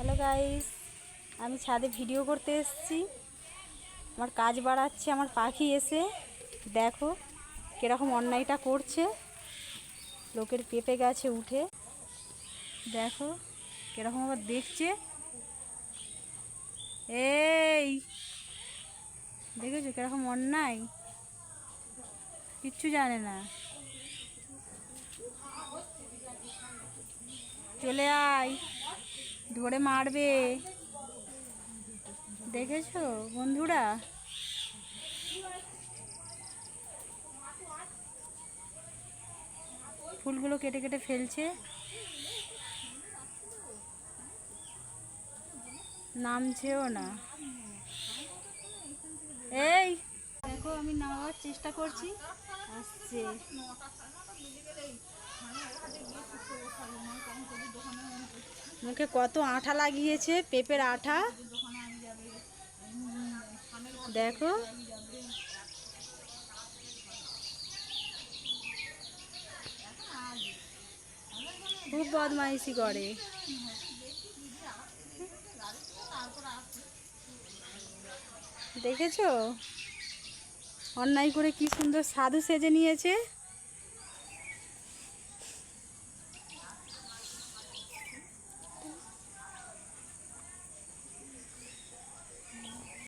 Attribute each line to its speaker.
Speaker 1: Hello guys, আমি ছাদে video করতে এসেছি। আমার কাজ বাড়াচ্ছে আমার পাখি এসে। দেখো কীরকম অন্যায়টা করছে। লোকের পেঁপে গাছে উঠে দেখো কীরকম আবার দেখছে। এই দেখেছো কীরকম অন্যায়, কিচ্ছু জানে না। চলে আয়, ধরে মারবে। দেখেছো বন্ধুরা, ফুলগুলো কেটে কেটে ফেলছে, নামছেও না। এই দেখো আমি নামাবার চেষ্টা করছি, আসছে। মুখে কত আঠা লাগিয়েছে, পেঁপের আঠা দেখো। খুব বদমাইশি করে। দেখেছো অন্যায় করে কি সুন্দর সাধু সেজে নিয়েছে।